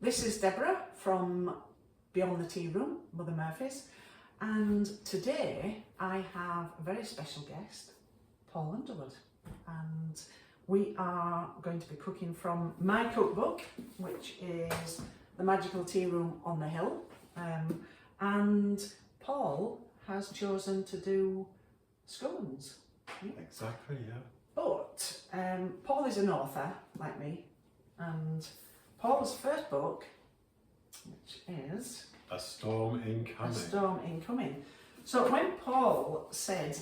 This is Deborah from Beyond the Tea Room, Mother Murphy's, and today I have a very special guest, Paul Underwood, and we are going to be cooking from my cookbook, which is The Magical Tea Room on the Hill, and Paul has chosen to do scones. Exactly, yeah. But Paul is an author, like me, and Paul's first book, which is A Storm Incoming. A Storm Incoming. So when Paul said,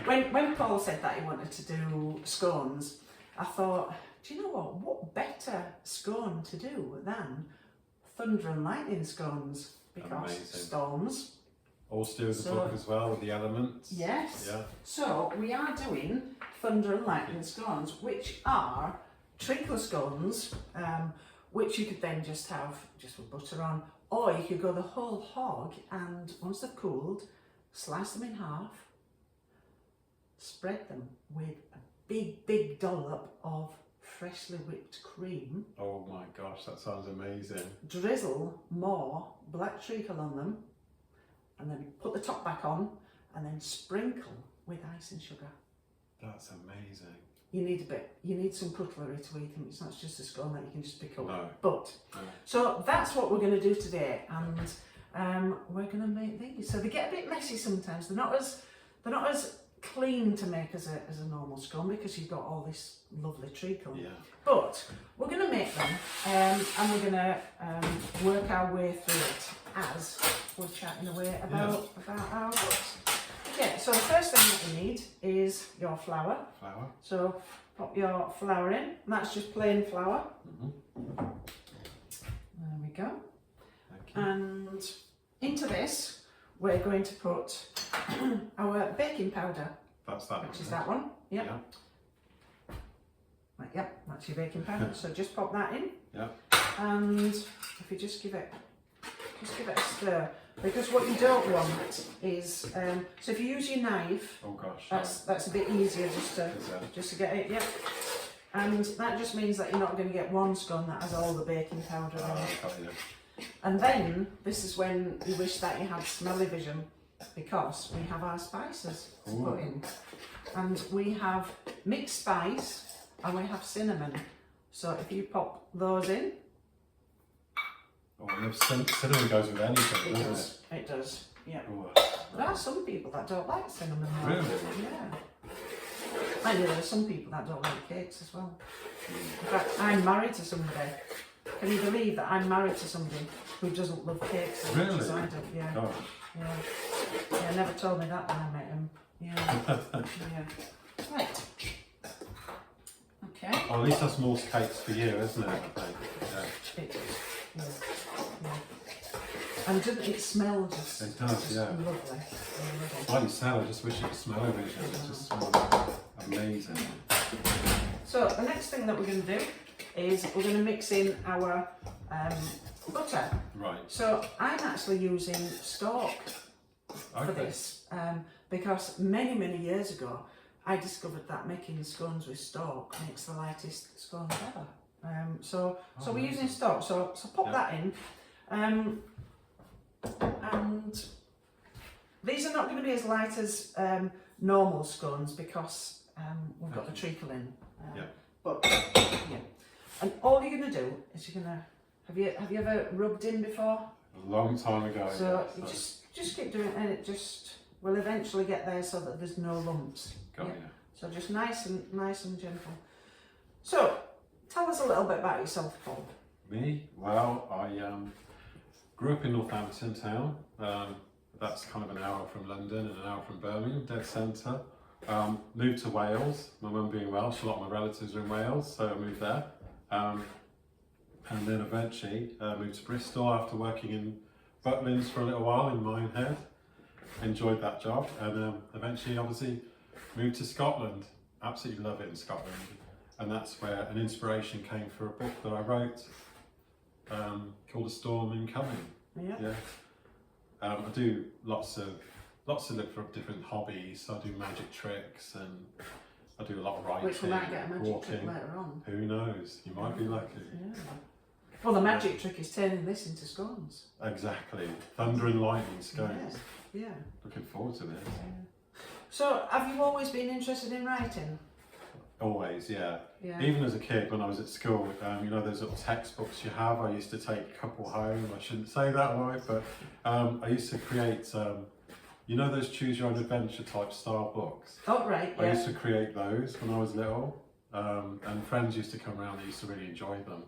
when Paul said that he wanted to do scones, I thought, do you know what better scone to do than thunder and lightning scones? Because Amazing. storms. All to do with the book as well, with the elements. Yes. Yeah. So we are doing thunder and lightning scones, which are treacle scones, which you could then just have just with butter on, or you could go the whole hog and once they've cooled, slice them in half, spread them with a big dollop of freshly whipped cream. Oh my gosh, that sounds amazing. Drizzle more black treacle on them, and then put the top back on, and then sprinkle with ice and sugar. That's amazing. You need some cutlery to eat them. It's not just a scone that you can just pick up. No. But, No. so that's what we're going to do today, and we're going to make these. So they get a bit messy sometimes. They're not as clean to make as a normal scone because you've got all this lovely treacle. Yeah. But we're going to make them, and we're going to work our way through it as we're chatting away about our books. Okay, so the first thing that you need is your flour. Flour. So pop your flour in, and that's just plain flour. Mm-hmm. There we go. Thank you. And into this, we're going to put our baking powder. That's that Which one. is that one. Yep. Yeah. Right, yep, that's your baking powder. So just pop that in. Yeah. And if you just give it a stir, because what you don't want is so if you use your knife, Oh gosh. that's a bit easier just to get it. Yep. And that just means that you're not going to get one scone that has all the baking powder in it. Yeah. And then this is when you wish that you had smelly vision, because we have our spices to put in, and we have mixed spice and we have cinnamon. So if you pop those in. Oh, cinnamon goes with anything, doesn't it? It does, yeah. Oh, There are some people that don't like cinnamon. Though. Really? Yeah. I know there are some people that don't like cakes as well. In fact, I'm married to somebody. Can you believe that I'm married to somebody who doesn't love cakes as much as I do? Yeah. gosh. Yeah. Never told me that when I met him. Yeah. Yeah. Right. Okay. Well, at least that's more cakes for you, isn't it? I think. Yeah. It is. Yeah. Yeah. And doesn't it smell just? It does, just yeah. Lovely. Lovely. Like you said, I just wish you could smell everything. It just smells amazing. So the next thing that we're going to do is we're going to mix in our butter. Right. So I'm actually using stork for this because many years ago I discovered that making scones with stork makes the lightest scones ever. So we're using stork. So pop that in, and these are not going to be as light as normal scones because we've got the treacle in. But yeah, and all you're going to do is you're going to have you ever rubbed in before? A long time ago. So you just keep doing it, and it just will eventually get there so that there's no lumps. Got Yeah. you. So just nice and gentle. So tell us a little bit about yourself, Paul. Me? Well, I grew up in Northampton town. That's kind of an hour from London and an hour from Birmingham, dead centre. Moved to Wales, my mum being Welsh, a lot of my relatives are in Wales, so I moved there. And then eventually moved to Bristol after working in Butlins for a little while in Minehead. Enjoyed that job, and eventually obviously moved to Scotland. Absolutely love it in Scotland. And that's where an inspiration came for a book that I wrote called A Storm Incoming. Yeah. I do lots of different hobbies. I do magic tricks and I do a lot of writing. Which we might get a magic trick walking. later on. Who knows? You might be lucky. Yeah. Well, the magic trick is turning this into scones. Exactly. Thunder and lightning scones. Yeah. Looking forward to this. So, have you always been interested in writing? Always, yeah. Yeah. Even as a kid, when I was at school, you know those little textbooks you have. I used to take a couple home. I shouldn't say that right, but I used to create. You know those choose your own adventure type style books. Oh right. Yeah. I used to create those when I was little, and friends used to come around. They used to really enjoy them.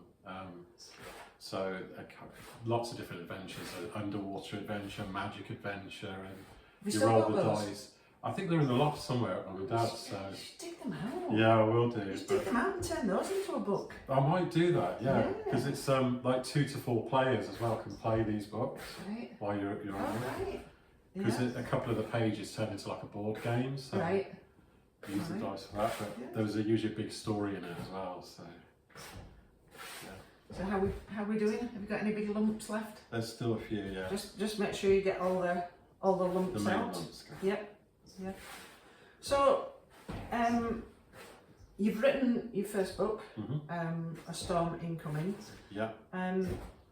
So lots of different adventures: underwater adventure, magic adventure, and you roll the dice. I think they're in the loft somewhere at my dad's. So you should dig them out. yeah, I will do. You should dig them out and turn those into a book. I might do that, yeah, because it's like 2 to 4 players as well can play these books while you're on it. Right. Because a couple of the pages turn into like a board game, so use the dice for that. But there was usually a big story in it as well, so yeah. So how we doing? Have you got any big lumps left? There's still a few, yeah. Just make sure you get all the lumps The main out. lumps. Yep. Yeah. So, you've written your first book, A Storm Incoming. Yeah.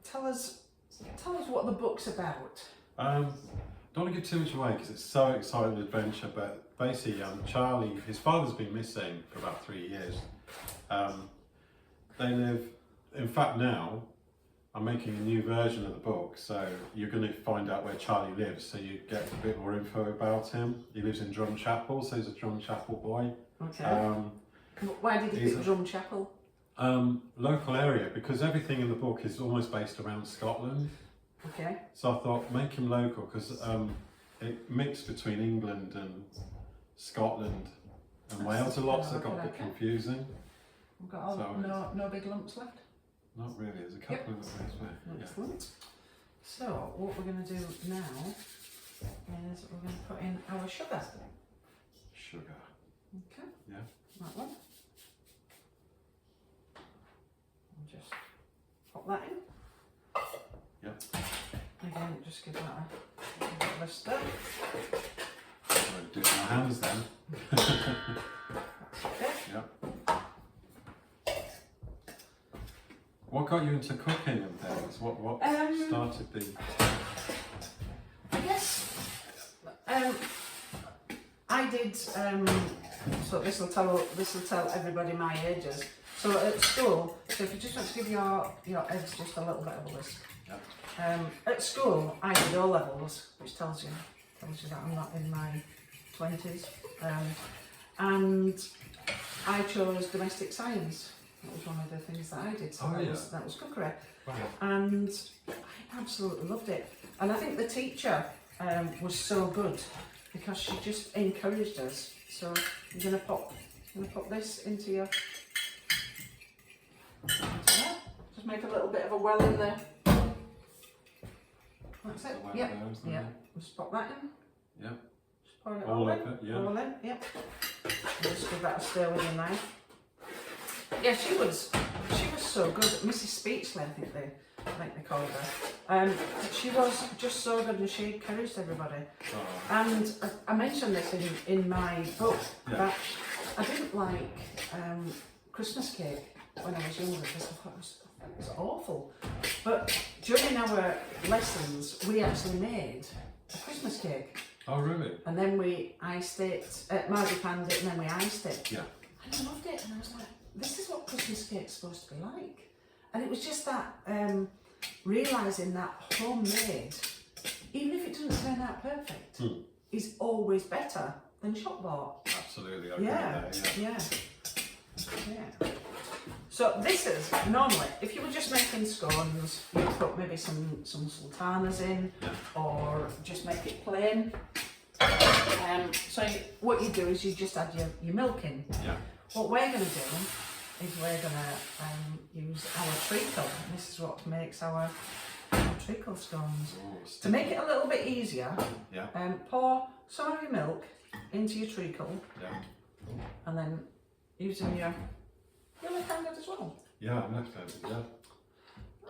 Tell us what the book's about. Don't want to give too much away because it's so exciting adventure, but basically Charlie, his father's been missing for about 3 years. They live, in fact now, I'm making a new version of the book, so you're going to find out where Charlie lives, so you get a bit more info about him. He lives in Drumchapel, so he's a Drumchapel boy. Okay. Why did you pick Drumchapel? Local area, because everything in the book is almost based around Scotland. Okay. So I thought, make him local, because it mixed between England and Scotland and Wales a lot, so it got a bit confusing. We've got no big lumps left? Not really, there's a couple of them. Excellent. So what we're going to do now is we're going to put in our sugar. Sugar. Okay. Yeah. That one. And just pop that in. Yep. Again, just give that a bit of a stir. I'm going to do it with my hands then. That's okay. Yep. What got you into cooking and things? What started the? I guess I did. So this will tell everybody my ages. So at school, so if you just want to give your eggs just a little bit of a whisk. Yep. At school, I did O levels, which tells you that I'm not in my 20s, and I chose domestic science. That was one of the things that I did, so that was cookery. Wow. And I absolutely loved it. And I think the teacher was so good because she just encouraged us. So you're going to pop this into there. Just make a little bit of a well in there. That's it. Yep. Yeah. Just pop that in. Yep. Just pour it all in. of it. Yeah. All in. Yep. And just give that a stir with your knife. Yeah, she was so good. Mrs. Speechley, I think they called her. She was just so good, and she encouraged everybody. Oh. And I mentioned this in my book that I didn't like Christmas cake when I was younger because I thought it was awful. But during our lessons, we actually made a Christmas cake. Oh, really? And then we iced it, marzipaned it, and then we iced it. Yeah. And I loved it, and I was like, this is what Christmas cake's supposed to be like. And it was just that realising that homemade, even if it doesn't turn out perfect, is always better than shop bought. Absolutely, I agree with that, yeah. So this is, normally, if you were just making scones, you'd put maybe some sultanas in, or just make it plain. So what you do is you just add your milk in. Yeah. What we're going to do is we're going to use our treacle. And this is what makes our treacle scones. To make it a little bit easier, pour some of your milk into your treacle, and then using your left-handed as well. Yeah, I'm left-handed, yeah.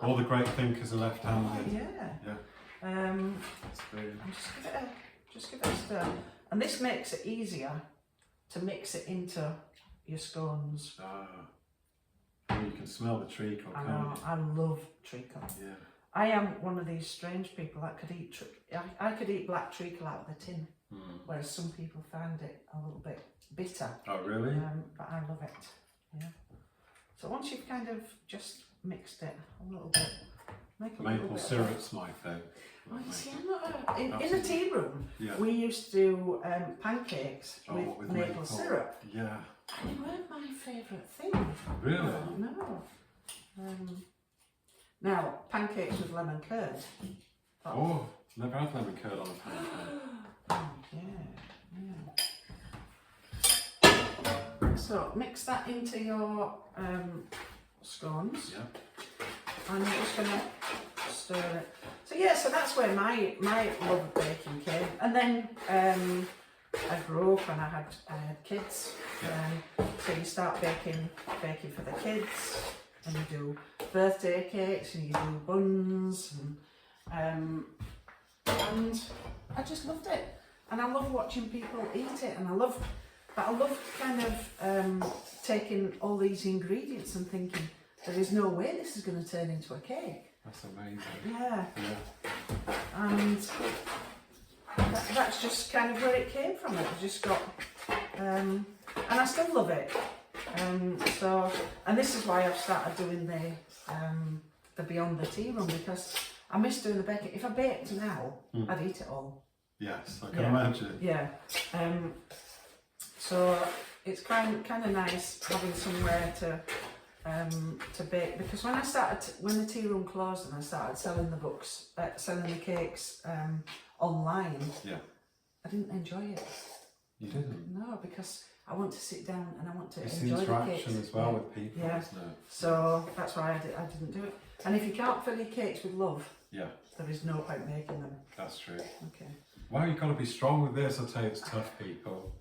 All the great thinkers are left-handed. Yeah. That's brilliant. And just give it a stir. And this makes it easier to mix it into your scones. You can smell the treacle, I can't know, you? I love treacle. Yeah. I am one of these strange people that could eat I could eat black treacle out of the tin, whereas some people find it a little bit bitter. Oh, really? But I love it. Yeah. So once you've kind of just mixed it a little bit, make a little Maple bit syrup's my thing. Well, you see, I'm not in the tea room. Yeah. We used to do pancakes with maple syrup. Yeah. And they weren't my favourite thing. Really? No. Now, pancakes with lemon curd. Oh, never had lemon curd on a pancake. Oh, yeah. So, mix that into your scones. Yeah. And I'm just going to stir it. So yeah, so that's where my love of baking came. And then I grew up and I had kids. So you start baking for the kids, and you do birthday cakes and you do buns, and I just loved it. And I love watching people eat it, and I love kind of taking all these ingredients and thinking, there is no way this is going to turn into a cake. That's amazing. Yeah. Yeah. And that's just kind of where it came from. It just got, and I still love it. And this is why I've started doing the Beyond the Tea Room, because I miss doing the baking. If I baked now, I'd eat it all. Yes, I can imagine. Yeah. So it's kind of nice having somewhere to bake, because when the tea room closed and I started selling the cakes online, I didn't enjoy it. You didn't? No, because I want to sit down and I want to it's enjoy the the interaction cakes as well with people, isn't it? So that's why I didn't do it. And if you can't fill your cakes with love, there is no point making them. That's true. Okay. Well, you've got to be strong with this. I'll tell you, it's tough, people.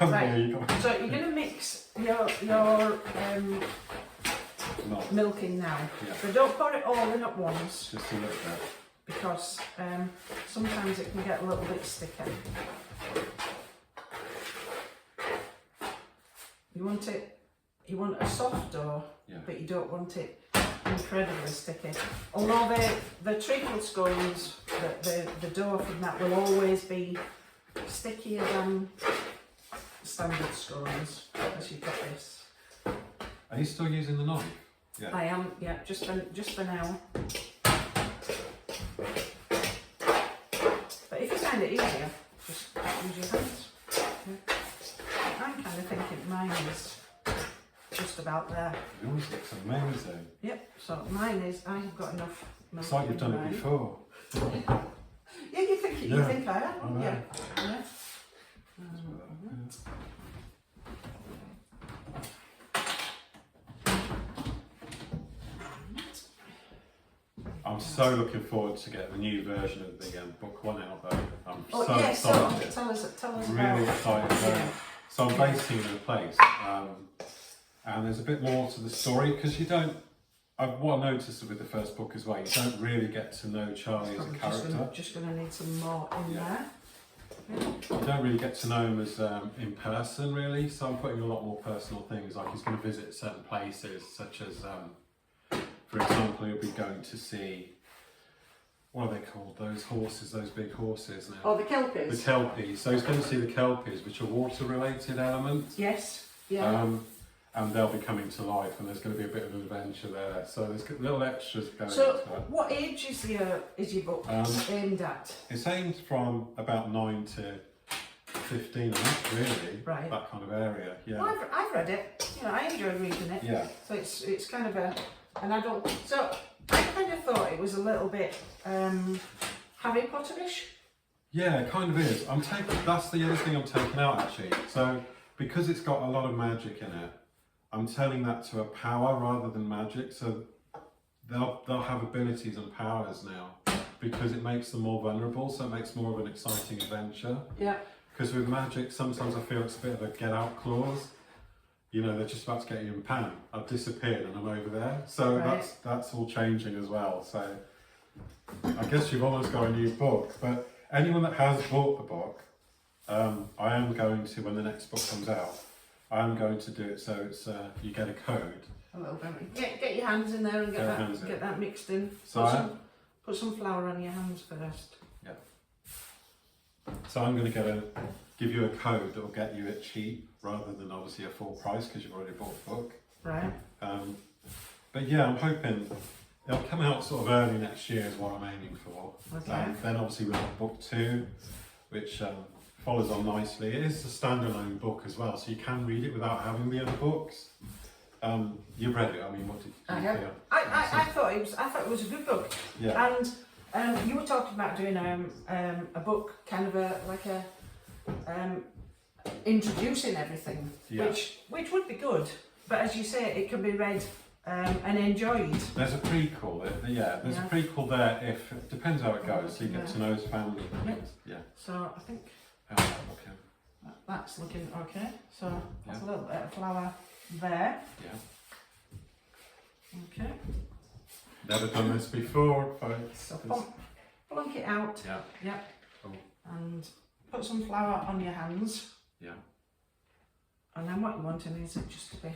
Right. So you're going to mix your milk in now. Yeah. So don't pour it all in at once. Just a little bit. Because sometimes it can get a little bit sticky. You want a soft dough, but you don't want it incredibly sticky. Although the treacle scones, the dough from that will always be stickier than standard scones, because you've got this. Are you still using the knife? Yeah. I am, yeah, just for now. But if you find it easier, just use your hands. Yeah. I'm kind of thinking mine is just about there. Yours looks amazing. Yep, so mine is, I have got enough milk. It's like you've done in it before. Yeah, you think I have? I know. Yeah. I'm so looking forward to getting the new version of the book one out though. I'm so excited. Tell us really about excited. So I'm basing it in a place, and there's a bit more to the story, because what I noticed with the first book as well, you don't really get to know Charlie as a character. Just going to need some more in there. You don't really get to know him as in person really, so I'm putting a lot more personal things, like he's going to visit certain places, such as, for example, he'll be going to see, what are they called, those horses, those big horses now? Oh, the kelpies? The kelpies. So he's going to see the kelpies, which are water related elements. Yes, yeah. And they'll be coming to life, and there's going to be a bit of an adventure there. So there's little extras going So into it. what age is your book aimed at? It's aimed from about 9 to 15, I think, really. Right. That kind of area, yeah. Well, I've read it. I enjoy reading it. Yeah. So it's kind of an adult. So I kind of thought it was a little bit Harry Potterish. Yeah, it kind of is. That's the other thing I'm taking out actually. So because it's got a lot of magic in it, I'm telling that to a power rather than magic. So they'll have abilities and powers now, because it makes them more vulnerable. So it makes more of an exciting adventure. Yeah. Because with magic, sometimes I feel it's a bit of a get out clause. They're just about to get you in pan. I've disappeared and I'm over there. So right. that's all changing as well. So I guess you've almost got a new book. But anyone that has bought the book, I am going to, when the next book comes out, I am going to do it so it's you get a code. A little bit. Get your hands in there and get that mixed in. So put some flour on your hands first. Yeah. So I'm going to give you a code that will get you it cheap rather than obviously a full price because you've already bought the book. Right. But yeah, I'm hoping it'll come out sort of early next year is what I'm aiming for. Okay. Then obviously we've got book 2, which follows on nicely. It is a standalone book as well, so you can read it without having the other books. You've read it. I mean, what did you feel? I thought it was a good book. Yeah. And you were talking about doing a book, kind of like a introducing everything, Yeah. which would be good. But as you say, it can be read and enjoyed. There's a prequel. There's a prequel there. If it depends how it goes, so you get to know his family. Yeah. So I think How's that looking? that's looking okay. So that's a little bit of flour there. Yeah. Okay. Never done this before, folks. So plunk it out. Yeah. Yeah. Cool. And put some flour on your hands. Yeah. And then what you want is it just to be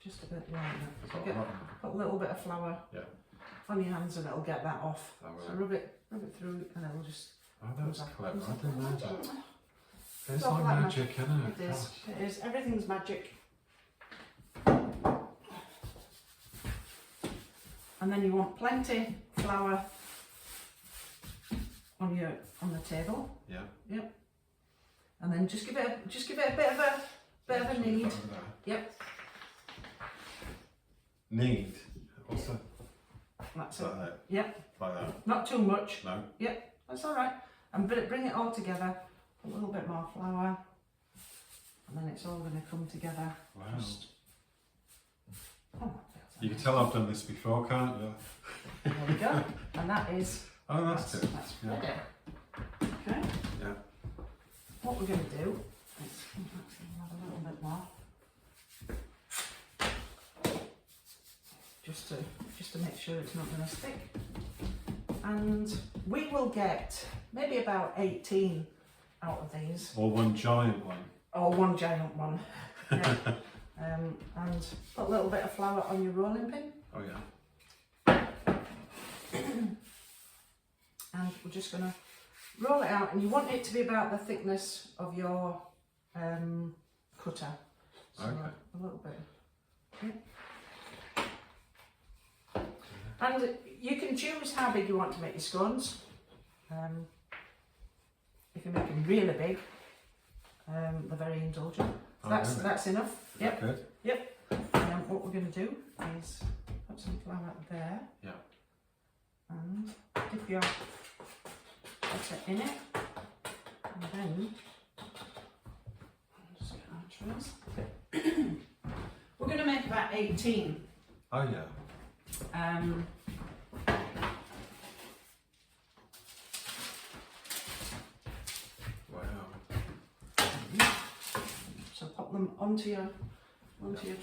just a bit like that. So put a little bit of flour on your hands and it'll get that off. Oh, right. So rub it through and it'll just. Oh, that's clever. I didn't know that. It's Stuff like like magic, isn't it? It is. It is. Everything's magic. And then you want plenty flour on the table. Yeah. Yep. And then just give it a bit of a knead. Yep. Knead. What's that? That's Like it. that? Yep. Like that? Not too much. No? Yep. That's all right. And bring it all together. A little bit more flour. And then it's all going to come together. Wow. You can tell I've done this before, can't you? There we go. And that is. Oh, that's good. That's ready. Okay. Yeah. What we're going to do is actually add a little bit more. Just to make sure it's not going to stick. And we will get maybe about 18 out of these. Or one giant one. Or one giant one. Yeah. And put a little bit of flour on your rolling pin. Oh yeah. And we're just going to roll it out, and you want it to be about the thickness of your cutter. So Okay. a little bit. Yeah. And you can choose how big you want to make your scones. If you make them really big, they're very indulgent. So that's enough. Yep. Good. Yep. What we're going to do is put some flour there. Yeah. And dip your butter in it. And then just get our trays. We're going to make about 18. Oh yeah. Wow. So pop them onto your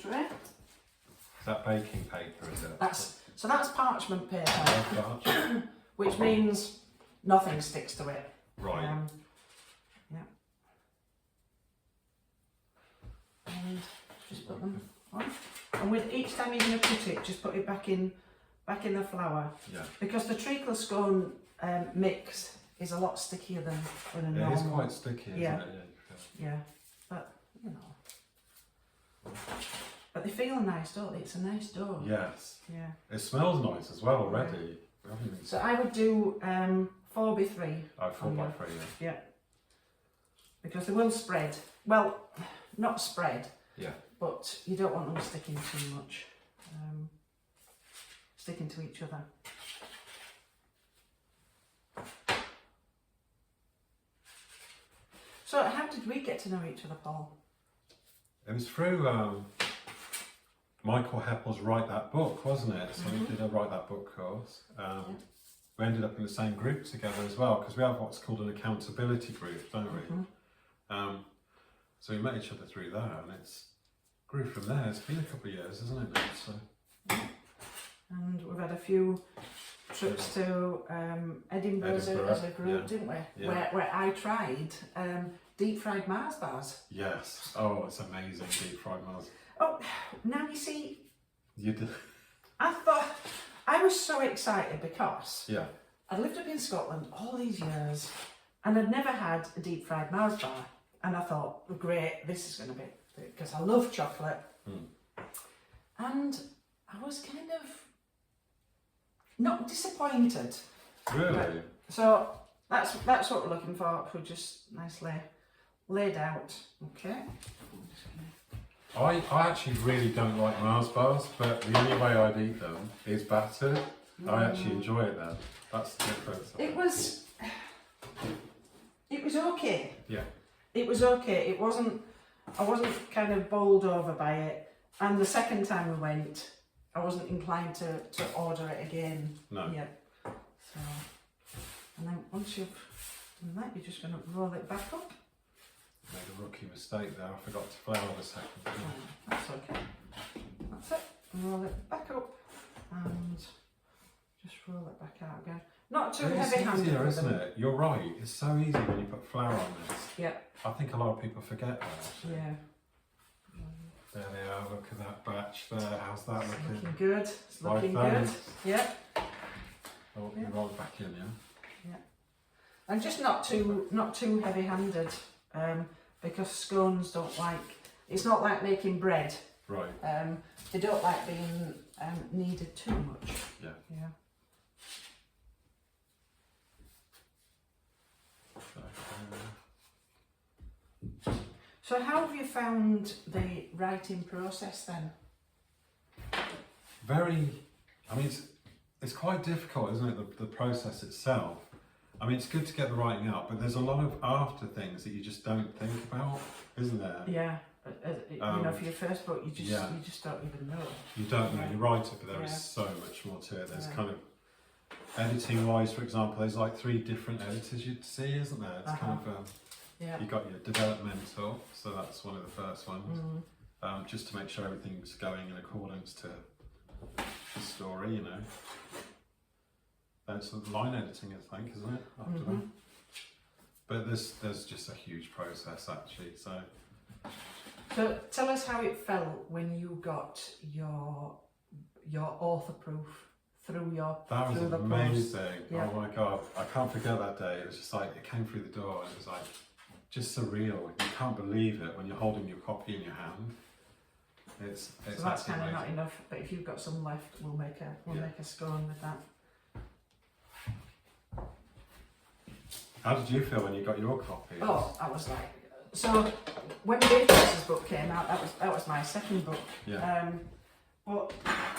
tray. Is that baking paper, is it? That's parchment paper, Oh, which means nothing sticks to it. right. Yeah. And just put them on. And with each time you're going to put it, just put it back in the flour. Yeah. Because the treacle scone mix is a lot stickier than a normal. It is quite sticky, isn't Yeah. it? Yeah, but you know. But they feel nice, don't they? It's a nice dough. Yes. Yeah. It smells nice as well already. So I would do 4x3. Oh, 4x3, yeah. Yeah. Because they will spread. Well, not spread. Yeah. But you don't want them sticking too much. Sticking to each other. So how did we get to know each other, Paul? It was through Michael Heppel's Write That Book, wasn't it? So we did a Write That Book course. We ended up in the same group together as well, because we have what's called an accountability group, don't we? So we met each other through that, and it's grew from there. It's been a couple of years, isn't it now? So. And we've had a few trips to Edinburgh as a group, didn't we? Yeah. Where I tried deep fried Mars bars. Yes. Oh, it's amazing, deep fried Mars. Oh, now you see, You did. I thought, I was so excited because Yeah. I'd lived up in Scotland all these years and I'd never had a deep fried Mars bar. And I thought, well, great, this is going to be, because I love chocolate. And I was kind of not disappointed. Really? So that's what we're looking for. If we just nicely laid out. Okay. I actually really don't like Mars bars, but the only way I'd eat them is battered. I actually enjoy it then. That's the difference. It was okay. Yeah. It was okay. I wasn't kind of bowled over by it. And the second time we went, I wasn't inclined to order it again. No. Yeah. So, and then once you've done that, you're just going to roll it back up. Made a rookie mistake there. I forgot to flour the second. That's okay. That's it. Roll it back up and just roll it back out again. Not too heavy-handed. It's easier, isn't it? You're right. It's so easy when you put flour on this. Yeah. I think a lot of people forget that. Actually. Yeah. There they are. Look at that batch there. How's that It's looking? looking good. It's looking Right good. then. Yeah. Oh, Yeah. you roll it back in, yeah. Yeah. And just not too heavy-handed, because scones don't like. It's not like making bread. Right. They don't like being kneaded too much. Yeah. Yeah. So how have you found the writing process then? Very. I mean, it's quite difficult, isn't it? The process itself. I mean, it's good to get the writing out, but there's a lot of after things that you just don't think about, isn't there? Yeah. You know, for your first book, you just don't even know. You don't know. You write it, but there Yeah. is so much more to it. There's Yeah. kind of editing wise, for example, there's like 3 different editors you'd see, isn't there? It's kind of Yeah. you got your developmental, so that's one of the first ones, just to make sure everything's going in accordance to the story, you know. That's line editing, I think, isn't it? After that. But there's just a huge process actually. So tell us how it felt when you got your author proof through your that was through the post. amazing. Yeah. Oh my god, I can't forget that day. It was just like it came through the door and it was like just surreal. You can't believe it when you're holding your copy in your hand. It's So that's kind of amazing. not enough, but if you've got some left, we'll make a scone with that. How did you feel when you got your copy? Oh, I was like, so when David's book came out, that was my second book. Yeah. But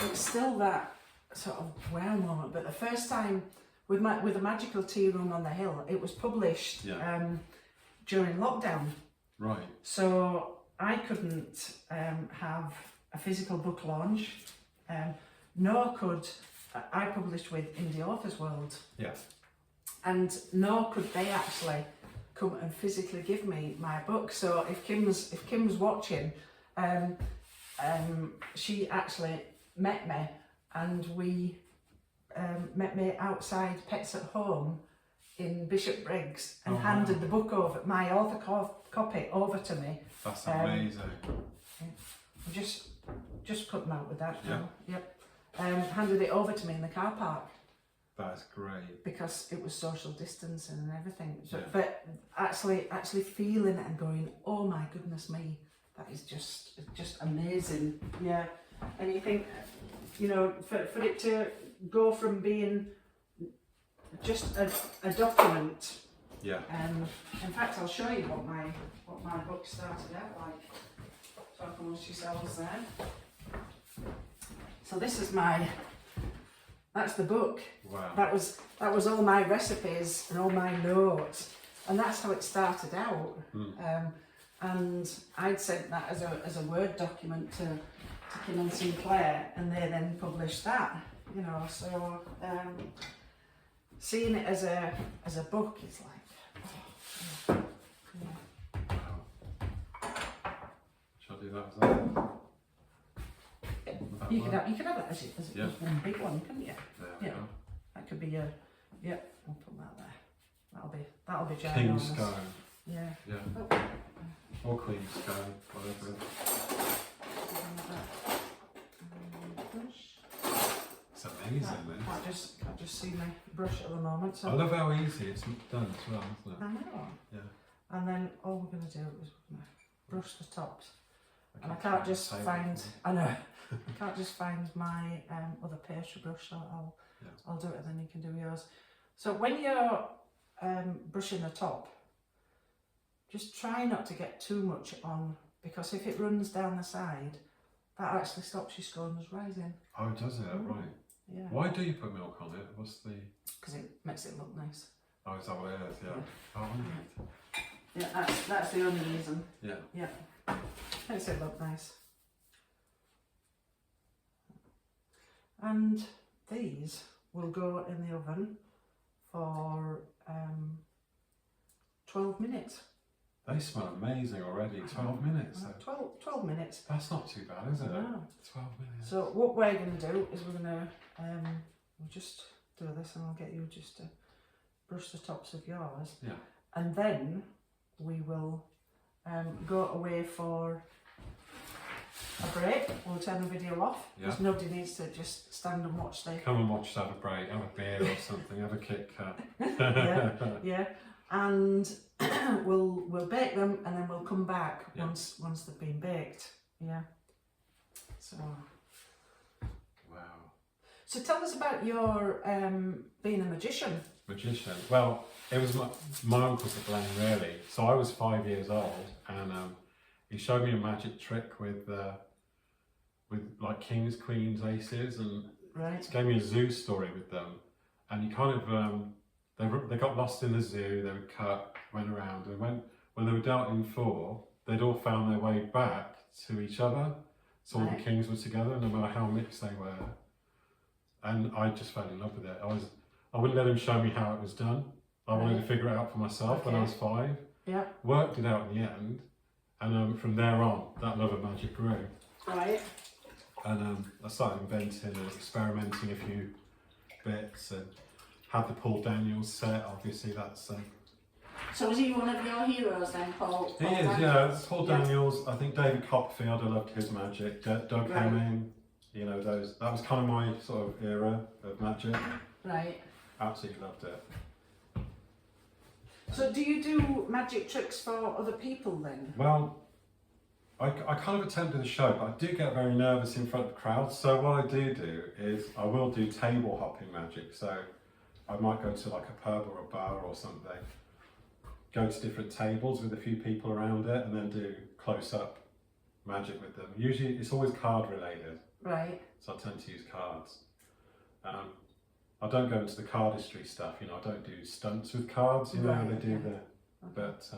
it's still that sort of wow moment. But the first time with the Magical Tea Room on the Hill, it was published during lockdown. Right. So I couldn't have a physical book launch, nor could I published with Indie Authors World. Yeah. And nor could they actually come and physically give me my book. So if Kim's watching, she actually met me, and we met me outside Pets at Home in Bishop Briggs and handed the book over, my author copy over to me. That's amazing. Just put them out with that. Yeah. Yep. Handed it over to me in the car park. That's great. Because it was social distancing and everything. So, Yeah. but actually feeling it and going, oh my goodness me, that is just amazing. Yeah. And you think, you know, for it to go from being just a document. Yeah. In fact, I'll show you what my book started out like. Talk amongst yourselves there. So this is that's the book. Wow. That was all my recipes and all my notes, and that's how it started out. And I'd sent that as a Word document to Kim and Sinclair, and they then published that. You know, so seeing it as a book is like, Wow. Shall I do that as well? you could have that as one big one, couldn't you? There Yeah. we go. That could be a I'll put that there. That'll be ginormous. King scone. Yeah. Yeah. Or queen scone, whatever. amazing, man. Can't just see my brush at the moment. So I love how easy it's done as well, isn't it? I know. Yeah. And then all we're going to do is we're going to brush the tops. And I can't just find, I know, I can't just find my other pastry brush, so I'll do it and then you can do yours. So when you're brushing the top, just try not to get too much on, because if it runs down the side, that actually stops your scones rising. Oh, does it? Right. Yeah. Why do you put milk on it? What's the... Because it makes it look nice. Oh, is that what it is? Yeah. Oh, right. Yeah, that's the only reason. Yeah. Yeah. Makes it look nice. And these will go in the oven for 12 minutes. They smell amazing already. 12 minutes. 12 minutes. That's not too bad, is it? No. 12 minutes. So what we're going to do is we're going to we'll just do this, and I'll get you just to brush the tops of yours. Yeah. And then we will go away for a break. We'll turn the video off, because nobody needs to just stand and watch the... Come and watch us have a break, have a beer or something, have a Kit Kat. yeah. And we'll bake them, and then we'll come back once they've been baked. Yeah. So. Wow. So tell us about your being a magician. Magician. Well, it was my uncle's at Glen, really. So I was 5 years old, and he showed me a magic trick with like kings, queens, aces, and right. gave me a zoo story with them. And he kind of they got lost in the zoo. They were cut, went around, and when they were dealt in four, they'd all found their way back to each other. So all the kings were together, no matter how mixed they were. And I just fell in love with it. I wouldn't let him show me how it was done. I wanted to figure it out for myself when I was 5. Yeah. Worked it out in the end, and from there on, that love of magic grew. Right. And I started inventing and experimenting a few bits, and had the Paul Daniels set. Obviously, that's. So was he one of your heroes then, Paul? He is, yeah. Paul Daniels. I think David Copperfield. I loved his magic. Doug Hemming. You know, those. That was kind of my sort of era of magic. Right. Absolutely loved it. So do you do magic tricks for other people then? Well, I kind of attempted a show, but I do get very nervous in front of crowds. So what I do is I will do table hopping magic. So I might go to like a pub or a bar or something, go to different tables with a few people around it, and then do close-up magic with them. Usually it's always card related. Right. So I tend to use cards. I don't go into the cardistry stuff, you know, I don't do stunts with cards, you know, they do but...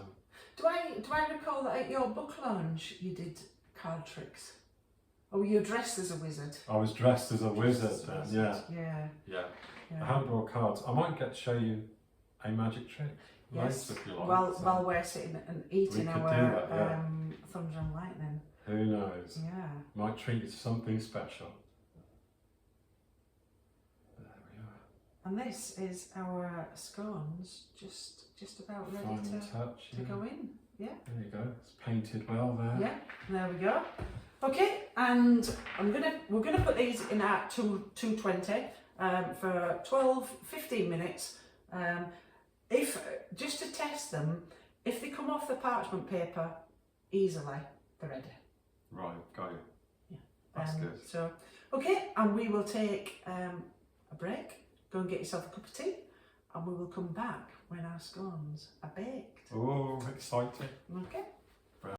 Do I recall that at your book launch you did card tricks? Or were you dressed as a wizard? I was dressed as a wizard then, yeah. I haven't brought cards. I might get to show you a magic trick. Yes, if you like, while we're sitting and eating our Thunder and Lightning. Who knows? Yeah. Might treat you to something special. And this is our scones, just about ready to go in. Yeah. There you go. It's painted well there. Yeah. There we go. Okay, and we're gonna put these in at 220 for 12-15 minutes. If just to test them, if they come off the parchment paper easily, they're ready. Right. Got you. Yeah. That's good. So okay, and we will take a break. Go and get yourself a cup of tea, and we will come back when our scones are baked. Oh, exciting. Okay.